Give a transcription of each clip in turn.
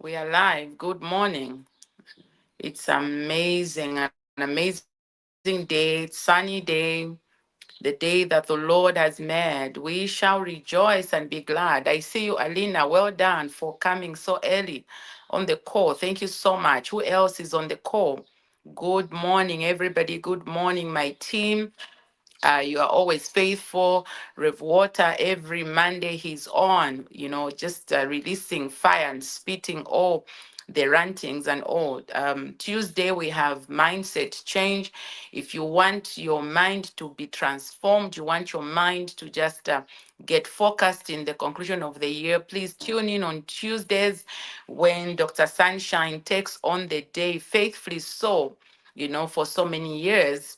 We are live. Good morning. It's an amazing day, sunny day, the day that the Lord has made. We shall rejoice and be glad. I see you, Alina. Well done for coming so early on the call. Thank you so much. Who else is on the call? Good morning, everybody. Good morning, my team. You are always faithful. Rev Water, every Monday he's on, just releasing fire and spitting all the rantings and all. Tuesday we have mindset change. If you want your mind to be transformed, you want your mind to just get focused in the conclusion of the year, please tune in on Tuesdays when Dr. Sunshine takes on the day faithfully so, for so many years.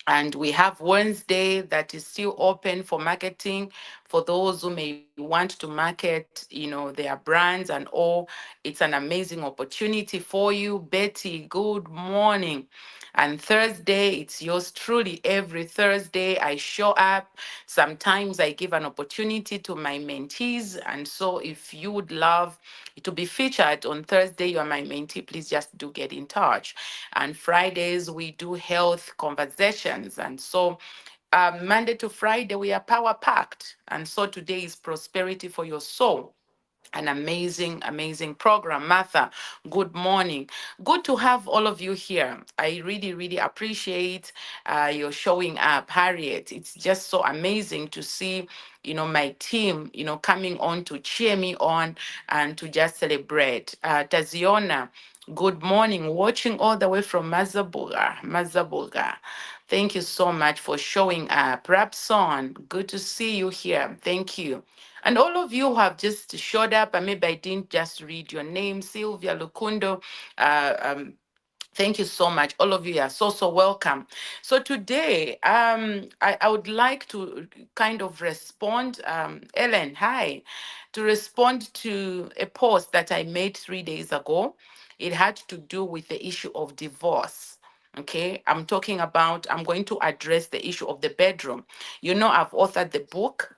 And we have Wednesday that is still open for marketing for those who may want to market, their brands and all. It's an amazing opportunity for you. Betty, good morning. And Thursday, it's yours truly. Every Thursday, I show up. Sometimes I give an opportunity to my mentees. And so if you would love to be featured on Thursday, you are my mentee, please just do get in touch. And Fridays, we do health conversations. And so Monday to Friday, we are power packed. And so today is prosperity for your soul. An amazing, amazing program. Martha, good morning. Good to have all of you here. I really, really appreciate your showing up. Harriet, it's just so amazing to see, my team, coming on to cheer me on and to just celebrate. Taziona, good morning. Watching all the way from Mazabuga. Mazabuga. Thank you so much for showing up. Rapson, good to see you here. Thank you. And all of you who have just showed up, and maybe I didn't just read your name, Sylvia Lukundo. Uh, um, Thank you so much. All of you are so, so welcome. So today, I would like to kind of respond, Ellen, hi, to respond to a post that I made 3 days ago. It had to do with the issue of divorce. Okay, I'm going to address the issue of the bedroom. I've authored the book,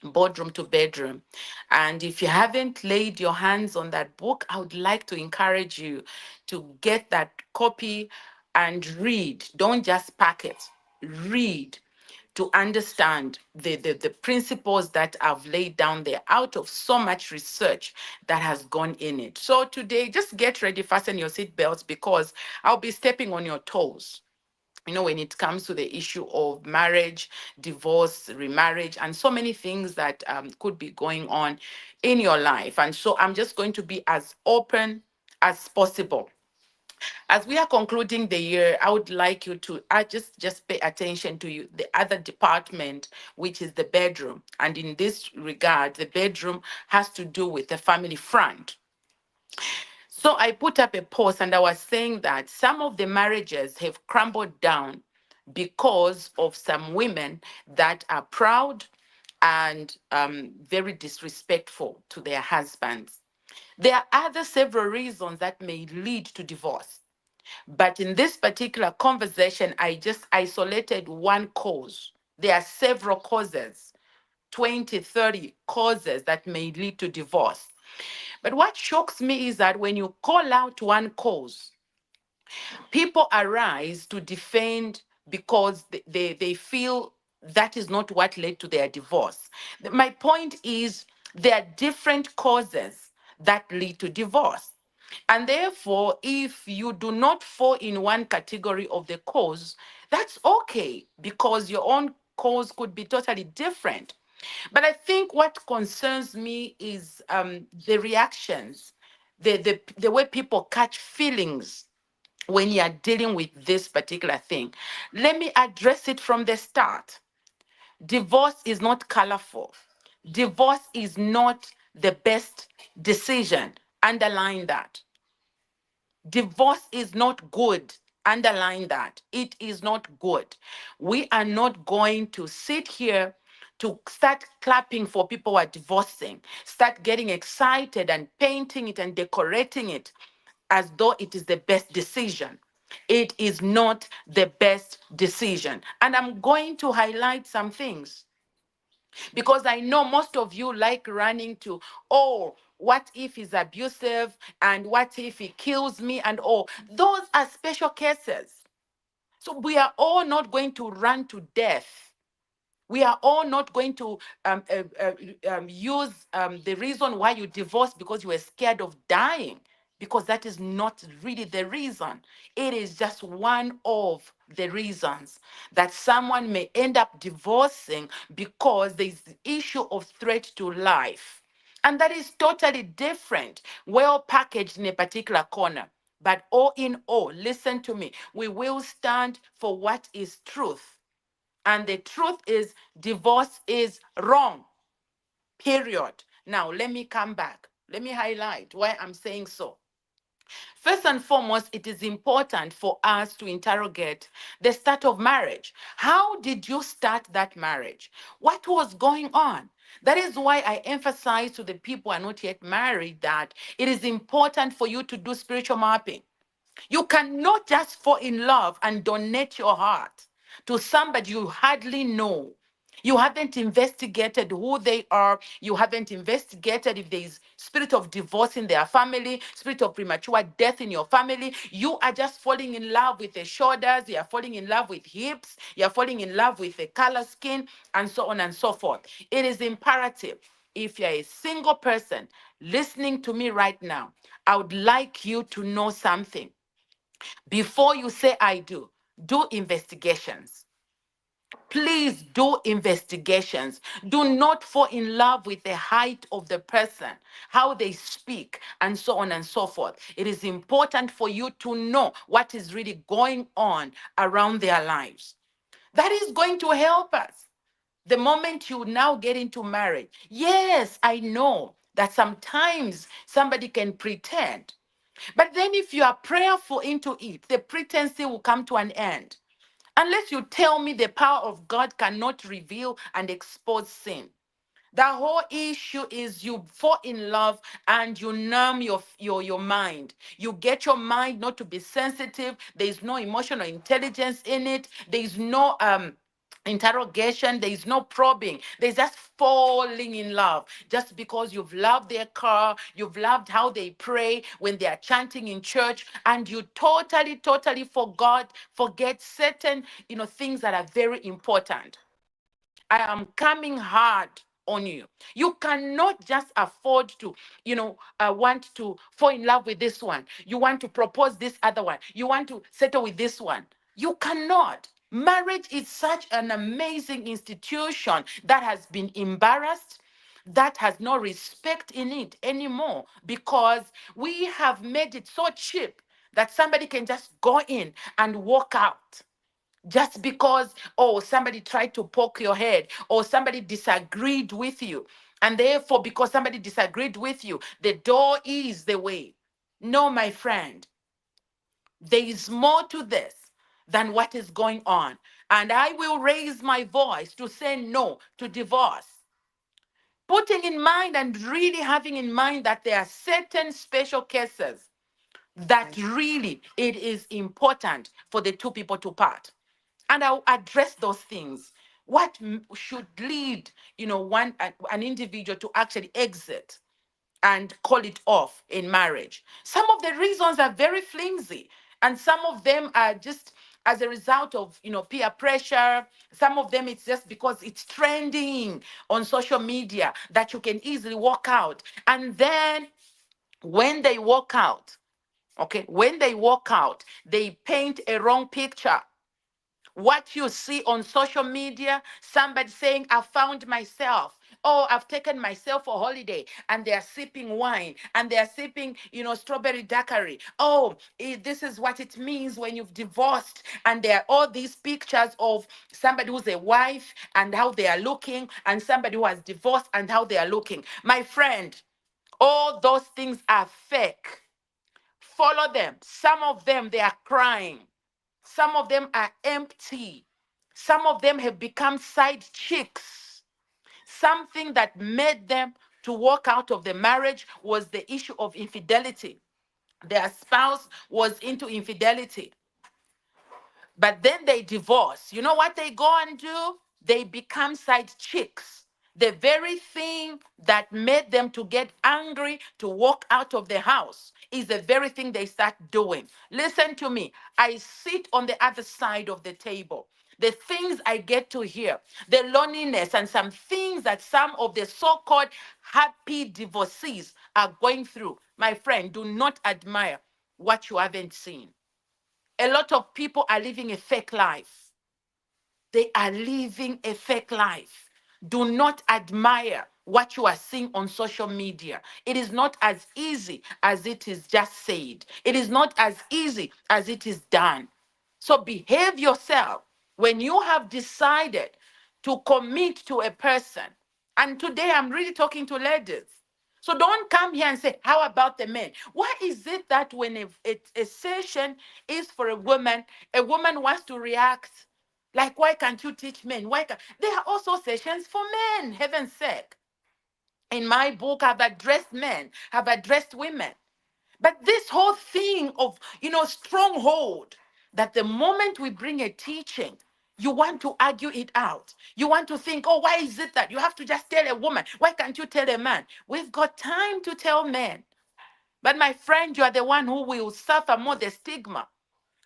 Boardroom to Bedroom. And if you haven't laid your hands on that book, I would like to encourage you to get that copy and read. Don't just pack it, read to understand the principles that I've laid down there out of so much research that has gone in it. So today, just get ready, fasten your seatbelts because I'll be stepping on your toes, when it comes to the issue of marriage, divorce, remarriage, and so many things that could be going on in your life. And so I'm just going to be as open as possible. As we are concluding the year, I would like you to just pay attention to the other department, which is the bedroom. And in this regard, the bedroom has to do with the family front. So I put up a post and I was saying that some of the marriages have crumbled down because of some women that are proud and very disrespectful to their husbands. There are other several reasons that may lead to divorce. But in this particular conversation, I just isolated one cause. There are several causes, 20, 30 causes that may lead to divorce. But what shocks me is that when you call out one cause, people arise to defend because they feel that is not what led to their divorce. My point is there are different causes that lead to divorce. And therefore, if you do not fall in one category of the cause, that's okay because your own cause could be totally different. But I think what concerns me is the reactions, the way people catch feelings when you are dealing with this particular thing. Let me address it from the start. Divorce is not colorful. Divorce is not the best decision. Underline that. Divorce is not good. Underline that. It is not good. We are not going to sit here to start clapping for people who are divorcing, start getting excited and painting it and decorating it as though it is the best decision. It is not the best decision. And I'm going to highlight some things. Because I know most of you like running to, oh, what if he's abusive, and what if he kills me, and oh, those are special cases. So we are all not going to run to death. We are all not going to use the reason why you divorced because you were scared of dying, because that is not really the reason. It is just one of the reasons that someone may end up divorcing, because there's the issue of threat to life. And that is totally different, well packaged in a particular corner. But all in all, listen to me, we will stand for what is truth. And the truth is, divorce is wrong, period. Now, let me come back. Let me highlight why I'm saying so. First and foremost, it is important for us to interrogate the start of marriage. How did you start that marriage? What was going on? That is why I emphasize to the people who are not yet married that it is important for you to do spiritual mapping. You cannot just fall in love and donate your heart to somebody you hardly know. You haven't investigated who they are. You haven't investigated if there is spirit of divorce in their family, spirit of premature death in your family. You are just falling in love with the shoulders. You are falling in love with hips. You are falling in love with the color skin, and so on and so forth. It is imperative. If you're a single person listening to me right now, I would like you to know something. Before you say I do investigations. Please do investigations. Do not fall in love with the height of the person, how they speak, and so on and so forth. It is important for you to know what is really going on around their lives. That is going to help us. The moment you now get into marriage, yes, I know that sometimes somebody can pretend. But then, if you are prayerful into it, the pretense will come to an end. Unless you tell me the power of God cannot reveal and expose sin. The whole issue is you fall in love and you numb your mind. You get your mind not to be sensitive. There is no emotional intelligence in it. There is no interrogation. There is no probing. There's just falling in love. Just because you've loved their car, you've loved how they pray when they are chanting in church, and you totally forget certain things that are very important. I am coming hard on you. You cannot just afford to, want to fall in love with this one. You want to propose this other one. You want to settle with this one. You cannot. Marriage is such an amazing institution that has been embarrassed, that has no respect in it anymore, because we have made it so cheap that somebody can just go in and walk out just because, oh, somebody tried to poke your head, or somebody disagreed with you, and therefore because somebody disagreed with you, the door is the way. No, my friend, there is more to this than what is going on, and I will raise my voice to say no to divorce, putting in mind and really having in mind that there are certain special cases that really it is important for the two people to part. And I'll address those things. What should lead, an individual to actually exit and call it off in marriage? Some of the reasons are very flimsy, and some of them are just as a result of peer pressure. Some of them it's just because it's trending on social media that you can easily walk out. And then when they walk out, okay, when they walk out, they paint a wrong picture. What you see on social media, somebody saying, I found myself. Oh, I've taken myself for holiday, and they are sipping wine, and they are sipping, strawberry daiquiri. Oh, this is what it means when you've divorced. And there are all these pictures of somebody who's a wife and how they are looking, and somebody who has divorced and how they are looking. My friend, all those things are fake. Follow them. Some of them, they are crying. Some of them are empty. Some of them have become side chicks. Something that made them to walk out of the marriage was the issue of infidelity. Their spouse was into infidelity. But then they divorce. You know what they go and do? They become side chicks. The very thing that made them to get angry to walk out of the house is the very thing they start doing. Listen to me. I sit on the other side of the table. The things I get to hear, the loneliness, and some things that some of the so called happy divorcees are going through. My friend, do not admire what you haven't seen. A lot of people are living a fake life. They are living a fake life. Do not admire what you are seeing on social media. It is not as easy as it is just said. It is not as easy as it is done. So behave yourself when you have decided to commit to a person. And today I'm really talking to ladies. So don't come here and say, how about the men? Why is it that when a session is for a woman wants to react? Like, why can't you teach men? Why can't there are also sessions for men, heaven's sake. In my book, I've addressed men, have addressed women. But this whole thing of, stronghold, that the moment we bring a teaching, you want to argue it out. You want to think, oh, why is it that you have to just tell a woman? Why can't you tell a man? We've got time to tell men. But my friend, you are the one who will suffer more the stigma.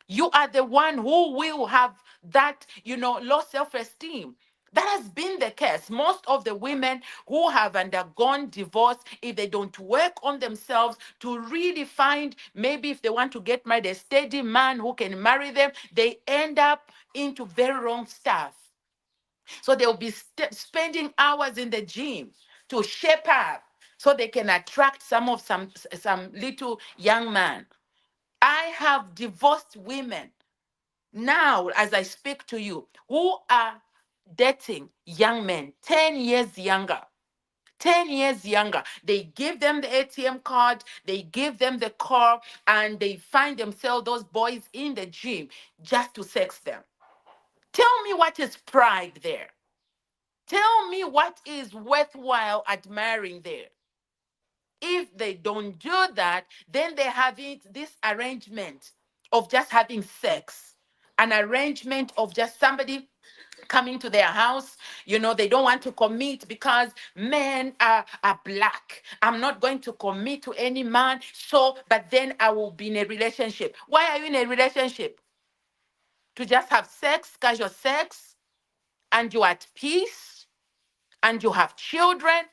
You are the one who will have that, low self-esteem. That has been the case. Most of the women who have undergone divorce, if they don't work on themselves to really find, maybe if they want to get married, a steady man who can marry them, they end up into very wrong stuff. So they'll be spending hours in the gym to shape up so they can attract some little young man. I have divorced women now, as I speak to you, who are dating young men 10 years younger. 10 years younger. They give them the ATM card, they give them the car, and they find themselves, those boys in the gym, just to sex them. Tell me what is pride there. Tell me what is worthwhile admiring there. If they don't do that, then they have this arrangement of just having sex, an arrangement of just somebody coming to their house. They don't want to commit because men are black. I'm not going to commit to any man. So, but then I will be in a relationship. Why are you in a relationship? To just have sex, casual sex, and you're at peace, and you have children,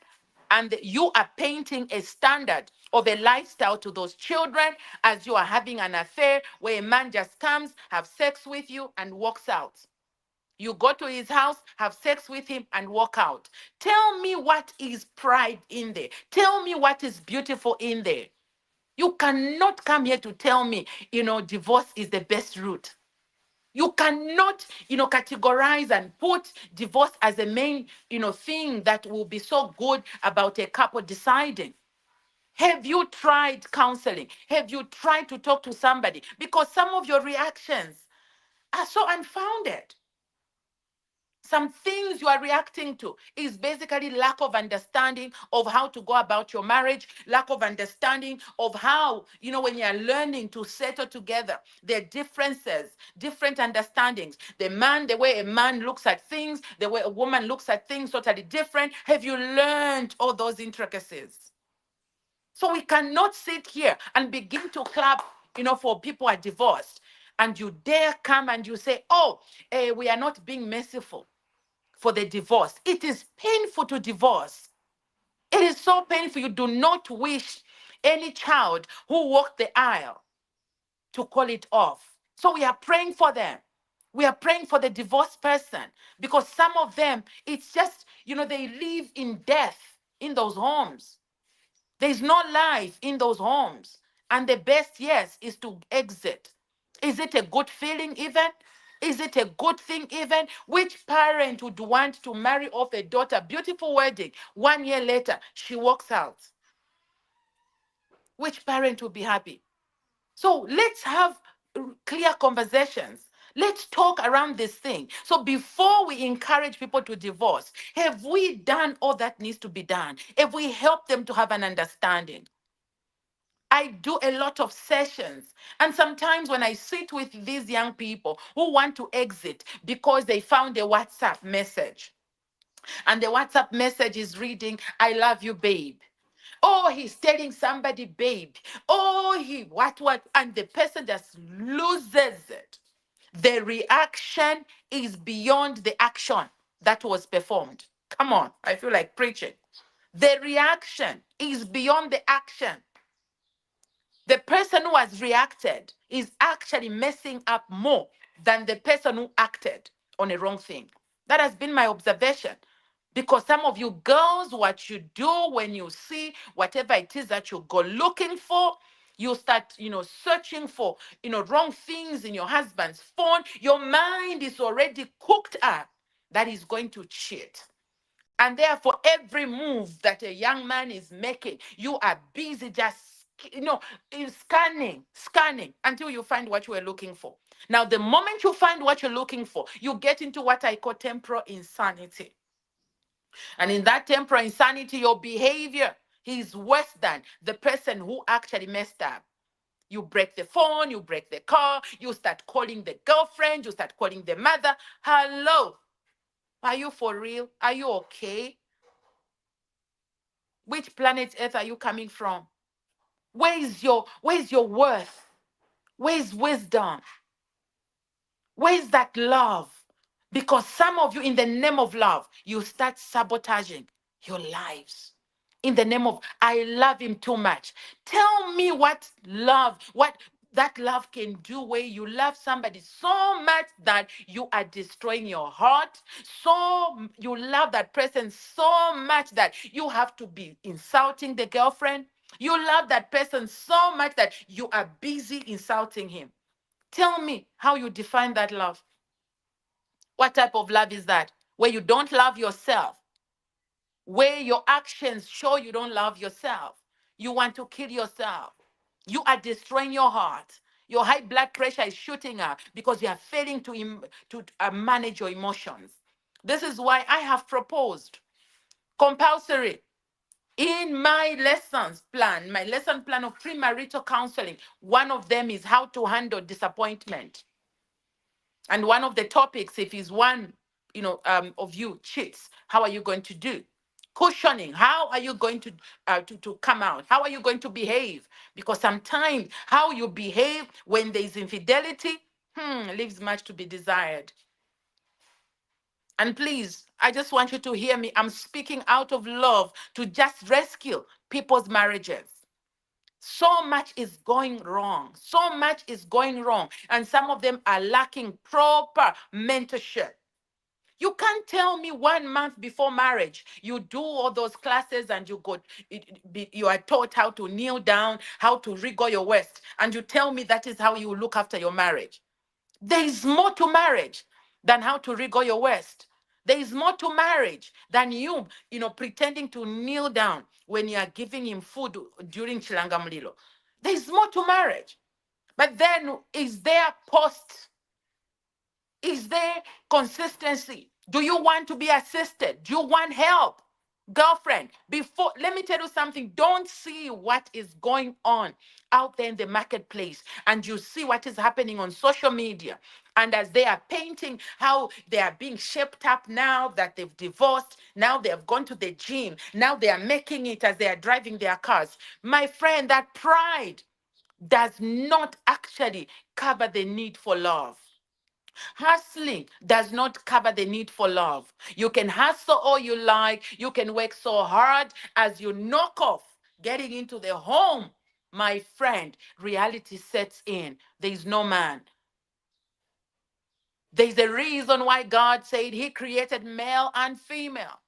and you are painting a standard of a lifestyle to those children as you are having an affair where a man just comes, have sex with you, and walks out. You go to his house, have sex with him, and walk out. Tell me what is pride in there. Tell me what is beautiful in there. You cannot come here to tell me, divorce is the best route. You cannot, categorize and put divorce as a main, thing that will be so good about a couple deciding. Have you tried counseling? Have you tried to talk to somebody? Because some of your reactions are so unfounded. Some things you are reacting to is basically lack of understanding of how to go about your marriage, lack of understanding of how, when you're learning to settle together, there are differences, different understandings. The way a man looks at things, the way a woman looks at things, totally different. Have you learned all those intricacies? So we cannot sit here and begin to clap, for people are divorced. And you dare come and you say, oh, we are not being merciful for the divorce. It is painful to divorce. It is so painful. You do not wish any child who walked the aisle to call it off. So we are praying for them. We are praying for the divorced person because some of them, it's just, they live in death in those homes. There's no life in those homes. And the best, yes, is to exit. Is it a good feeling even? Is it a good thing even? Which parent would want to marry off a daughter, beautiful wedding, 1 year later, she walks out? Which parent would be happy? So let's have clear conversations. Let's talk around this thing. So before we encourage people to divorce, have we done all that needs to be done? Have we helped them to have an understanding? I do a lot of sessions. And sometimes when I sit with these young people who want to exit because they found a WhatsApp message, And the WhatsApp message is reading, I love you, babe. Oh, he's telling somebody, babe. Oh, what, and the person just loses it. The reaction is beyond the action that was performed. Come on, I feel like preaching. The reaction is beyond the action. The person who has reacted is actually messing up more than the person who acted on a wrong thing. That has been my observation. Because some of you girls, what you do when you see whatever it is that you go looking for, you start, searching for, wrong things in your husband's phone. Your mind is already cooked up that he's going to cheat. And therefore, every move that a young man is making, you are busy just, scanning until you find what you are looking for. Now, the moment you find what you're looking for, you get into what I call temporal insanity. And in that temporal insanity, your behavior is worse than the person who actually messed up. You break the phone, you break the car, you start calling the girlfriend, you start calling the mother. Hello, are you for real? Are you okay? Which planet Earth are you coming from? Where's your worth? Where's wisdom? Where's that love? Because some of you, in the name of love, you start sabotaging your lives. In the name of, I love him too much. Tell me what that love can do, where you love somebody so much that you are destroying your heart. So you love that person so much that you have to be insulting the girlfriend. You love that person so much that you are busy insulting him. Tell me how you define that love. What type of love is that? Where you don't love yourself, where your actions show you don't love yourself. You want to kill yourself. You are destroying your heart. Your high blood pressure is shooting up because you are failing to manage your emotions. This is why I have proposed compulsory in my my lesson plan of premarital counseling. One of them is how to handle disappointment. And one of the topics, if is one, of you cheats, how are you going to do? Cushioning, how are you going to come out? How are you going to behave? Because sometimes how you behave when there is infidelity, leaves much to be desired. And please, I just want you to hear me. I'm speaking out of love to just rescue people's marriages. So much is going wrong. So much is going wrong. And some of them are lacking proper mentorship. You can't tell me 1 month before marriage, you do all those classes and you are taught how to kneel down, how to wriggle your waist, and you tell me that is how you look after your marriage. There is more to marriage than how to wriggle your waist. There is more to marriage than pretending to kneel down when you are giving him food during Chilangamlilo. There is more to marriage. But then, is there post? Is there consistency? Do you want to be assisted? Do you want help? Girlfriend, let me tell you something. Don't see what is going on out there in the marketplace, and you see what is happening on social media. And as they are painting how they are being shaped up now that they've divorced, now they have gone to the gym, now they are making it as they are driving their cars. My friend, that pride does not actually cover the need for love. Hustling does not cover the need for love. You can hustle all you like. You can work so hard as you knock off getting into the home. My friend, reality sets in. There is no man. There's a reason why God said he created male and female.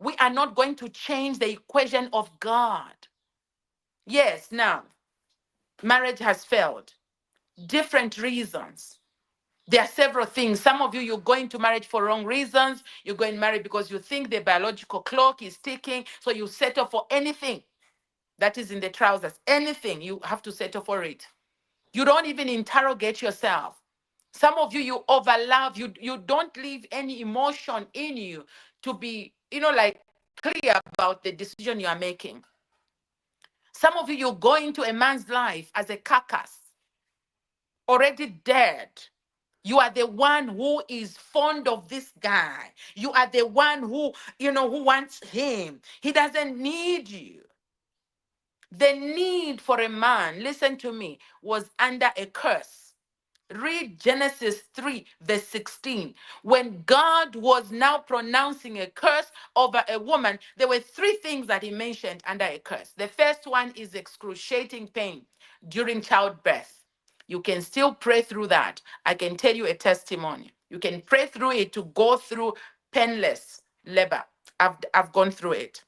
We are not going to change the equation of God. Yes, now, marriage has failed. Different reasons. There are several things. Some of you, you're going to marriage for wrong reasons. You're going married because you think the biological clock is ticking. So you settle for anything that is in the trousers. Anything, you have to settle for it. You don't even interrogate yourself. Some of you, you overlove. You don't leave any emotion in you to be, like clear about the decision you are making. Some of you, you go into a man's life as a carcass, already dead. You are the one who is fond of this guy. You are the one who, who wants him. He doesn't need you. The need for a man, listen to me, was under a curse. Read Genesis 3, verse 16. When God was now pronouncing a curse over a woman, there were three things that he mentioned under a curse. The first one is excruciating pain during childbirth. You can still pray through that. I can tell you a testimony. You can pray through it to go through painless labor. I've gone through it.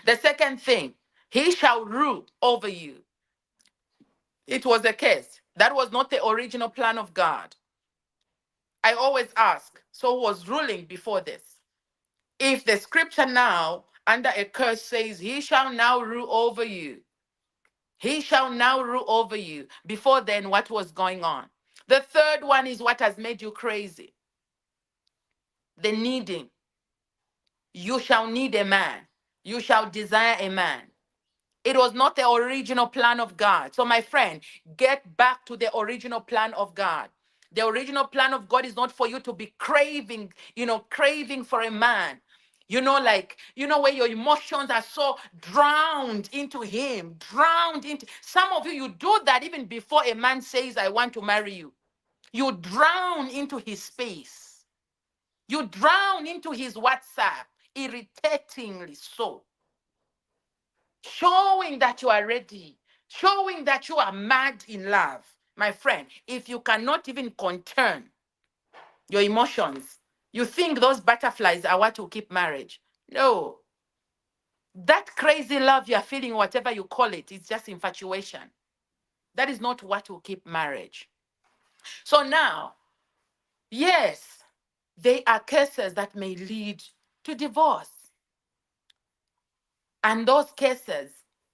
The second thing, he shall rule over you. It was a curse. That was not the original plan of God. I always ask, so who was ruling before this? If the scripture now under a curse says, he shall now rule over you, he shall now rule over you. Before then, what was going on? The third one is what has made you crazy, the needing. You shall need a man, you shall desire a man. It was not the original plan of God. So, my friend, get back to the original plan of God. The original plan of God is not for you to be craving, craving for a man. Where your emotions are so drowned into him, drowned into. Some of you, you do that even before a man says, I want to marry you. You drown into his space. You drown into his WhatsApp, irritatingly so, showing that you are ready, showing that you are mad in love. My friend, if you cannot even contain your emotions, you think those butterflies are what will keep marriage. No. That crazy love you're feeling, whatever you call it, is just infatuation. That is not what will keep marriage. So now, yes, they are cases that may lead to divorce. And those cases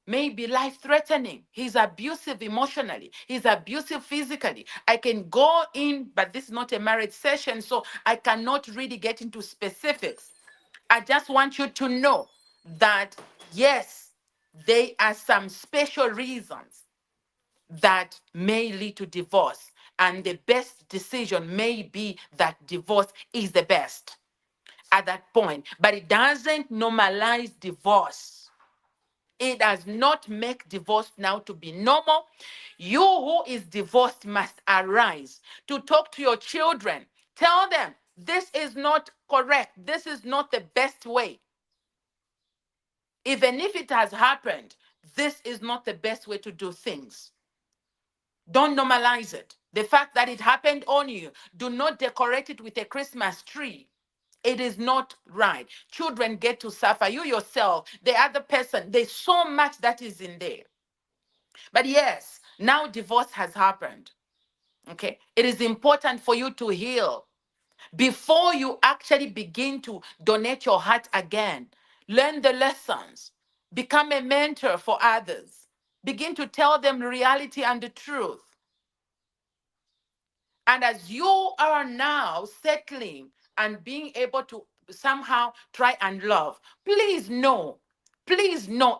may be life threatening. He's abusive emotionally, he's abusive physically. I can go in, but this is not a marriage session, so I cannot really get into specifics. I just want you to know that, yes, there are some special reasons that may lead to divorce. And the best decision may be that divorce is the best at that point. But it doesn't normalize divorce. It does not make divorce now to be normal. You who is divorced must arise to talk to your children. Tell them this is not correct. This is not the best way. Even if it has happened, this is not the best way to do things. Don't normalize it. The fact that it happened on you, do not decorate it with a Christmas tree. It is not right. Children get to suffer. You yourself, the other person, there's so much that is in there. But yes, now divorce has happened. Okay. It is important for you to heal before you actually begin to donate your heart again. Learn the lessons. Become a mentor for others. Begin to tell them reality and the truth. And as you are now settling and being able to somehow try and love, please know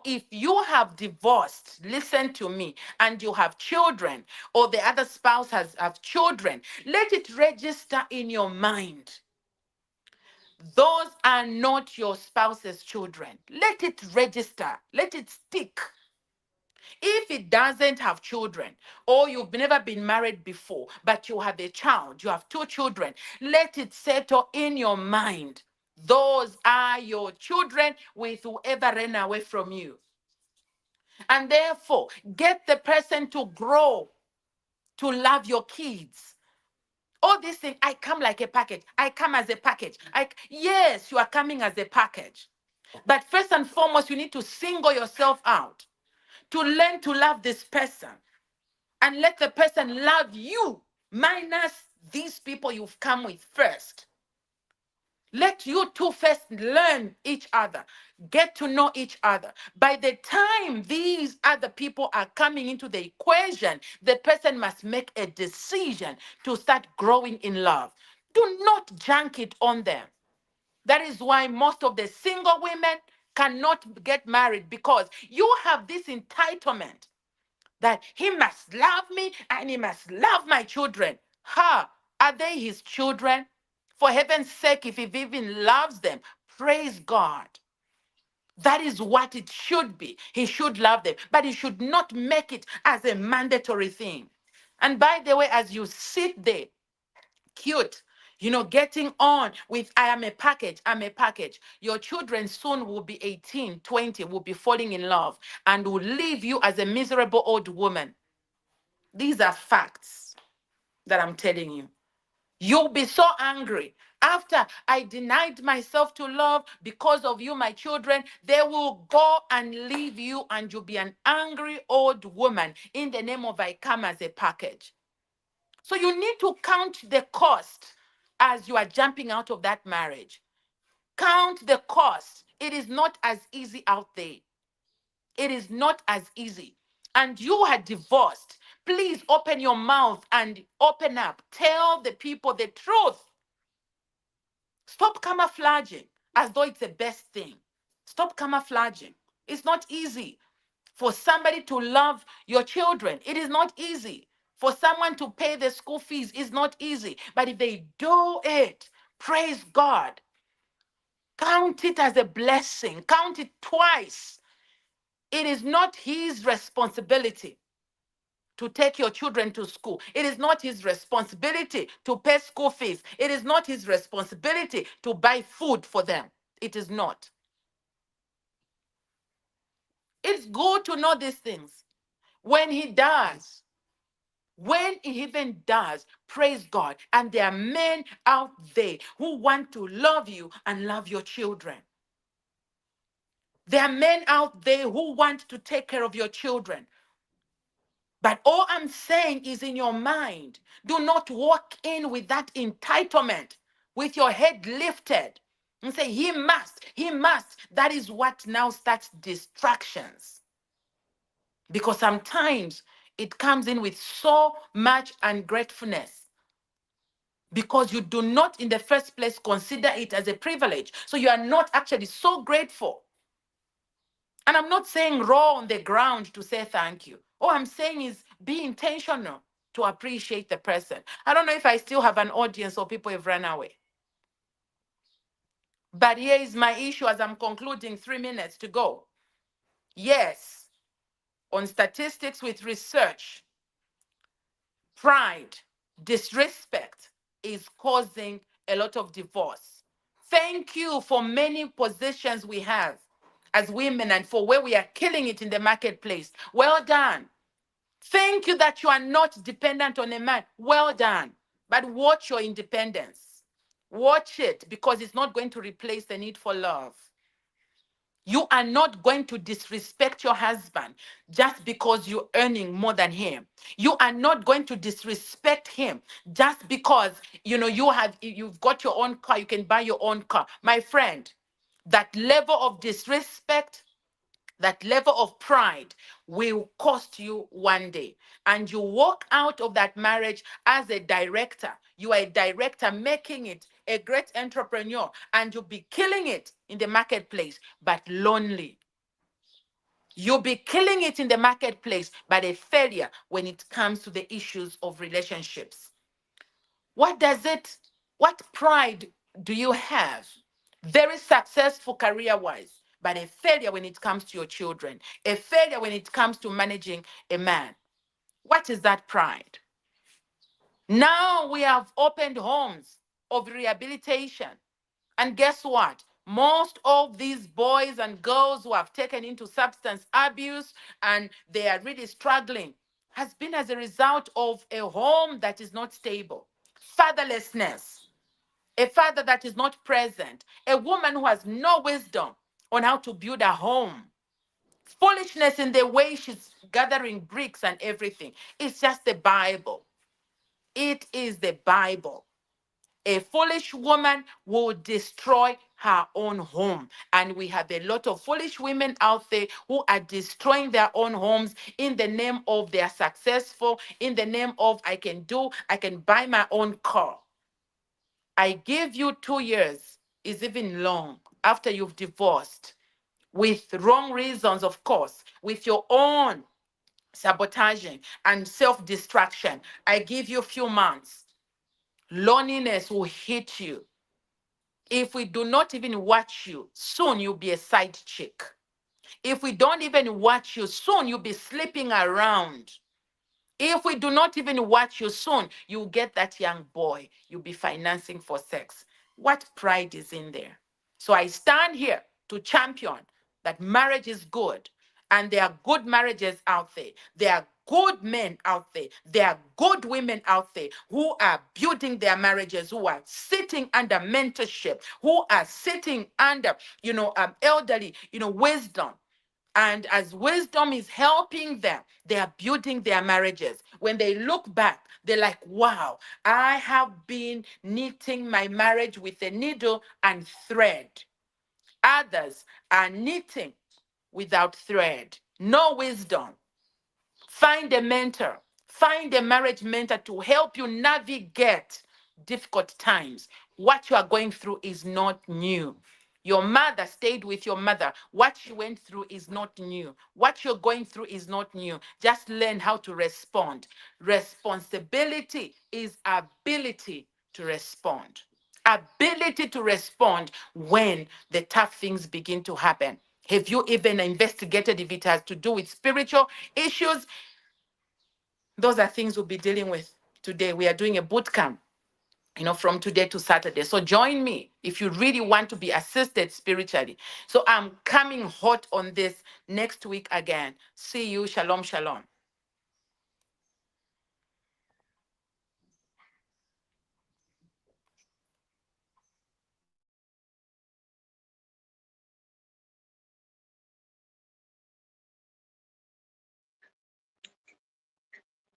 if you have divorced, listen to me, and you have children, or the other spouse has have children, let it register in your mind. Those are not your spouse's children. Let it register. Let it stick. If it doesn't have children, or you've never been married before, but you have a child, you have two children, let it settle in your mind. Those are your children with whoever ran away from you. And therefore, get the person to grow, to love your kids. All these things, I come like a package. I come as a package. Yes, you are coming as a package. But first and foremost, you need to single yourself out to learn to love this person and let the person love you, minus these people you've come with first. Let you two first learn each other, get to know each other. By the time these other people are coming into the equation, the person must make a decision to start growing in love. Do not junk it on them. That is why most of the single women cannot get married, because you have this entitlement that he must love me and he must love my children. Ha! Are they his children? For heaven's sake, if he even loves them, praise God. That is what it should be. He should love them, but he should not make it as a mandatory thing. And by the way, as you sit there, cute, getting on with I am a package, I'm a package. Your children soon will be 18, 20, will be falling in love and will leave you as a miserable old woman. These are facts that I'm telling you. You'll be so angry. After I denied myself to love because of you, my children, they will go and leave you, and you'll be an angry old woman in the name of I come as a package. So you need to count the cost as you are jumping out of that marriage. Count the cost. It is not as easy out there. It is not as easy. And you are divorced. Please open your mouth and open up. Tell the people the truth. Stop camouflaging as though it's the best thing. Stop camouflaging. It's not easy for somebody to love your children. It is not easy. For someone to pay the school fees is not easy. But if they do it, praise God. Count it as a blessing. Count it twice. It is not his responsibility to take your children to school. It is not his responsibility to pay school fees. It is not his responsibility to buy food for them. It is not. It's good to know these things. When he does, when he even does, praise God. And there are men out there who want to love you and love your children. There are men out there who want to take care of your children. But all I'm saying is in your mind, do not walk in with that entitlement, with your head lifted and say, he must, he must. That is what now starts distractions. Because sometimes it comes in with so much ungratefulness because you do not, in the first place, consider it as a privilege. So you are not actually so grateful. And I'm not saying roll on the ground to say thank you. All I'm saying is be intentional to appreciate the person. I don't know if I still have an audience or people have run away. But here is my issue as I'm concluding, 3 minutes to go. Yes, on statistics with research, pride, disrespect is causing a lot of divorce. Thank you for many positions we have as women and for where we are killing it in the marketplace. Well done. Thank you that you are not dependent on a man. Well done. But watch your independence. Watch it because it's not going to replace the need for love. You are not going to disrespect your husband just because you're earning more than him. You are not going to disrespect him just because you've got your own car, you can buy your own car. My friend, that level of disrespect, that level of pride will cost you one day. And you walk out of that marriage as a director. You are a director making it a great entrepreneur, and you'll be killing it in the marketplace, but lonely. You'll be killing it in the marketplace, but a failure when it comes to the issues of relationships. What pride do you have? Very successful career-wise, but a failure when it comes to your children, a failure when it comes to managing a man. What is that pride? Now we have opened homes of rehabilitation. And guess what? Most of these boys and girls who have taken into substance abuse and they are really struggling has been as a result of a home that is not stable. Fatherlessness, a father that is not present, a woman who has no wisdom on how to build a home, foolishness in the way she's gathering bricks and everything. It's just the Bible. It is the Bible. A foolish woman will destroy her own home. And we have a lot of foolish women out there who are destroying their own homes in the name of they are successful, in the name of I can buy my own car. I give you 2 years, is even long, after you've divorced, with wrong reasons, of course, with your own sabotaging and self-destruction. I give you a few months. Loneliness will hit you. If we do not even watch you, soon you'll be a side chick. If we don't even watch you, soon you'll be sleeping around. If we do not even watch you, soon you'll get that young boy you'll be financing for sex. What pride is in there? So I stand here to champion that marriage is good. And there are good marriages out there. There are good men out there. There are good women out there who are building their marriages, who are sitting under mentorship, who are sitting under, elderly, wisdom. And as wisdom is helping them, they are building their marriages. When they look back, they're like, wow, I have been knitting my marriage with a needle and thread. Others are knitting without thread. No wisdom. Find a mentor. Find a marriage mentor to help you navigate difficult times. What you are going through is not new. Your mother stayed with your mother. What she went through is not new. What you're going through is not new. Just learn how to respond. Responsibility is ability to respond. Ability to respond when the tough things begin to happen. Have you even investigated if it has to do with spiritual issues? Those are things we'll be dealing with today. We are doing a boot camp, from today to Saturday. So join me if you really want to be assisted spiritually. So I'm coming hot on this next week again. See you. Shalom, shalom.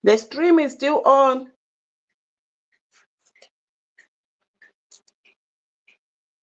The stream is still on.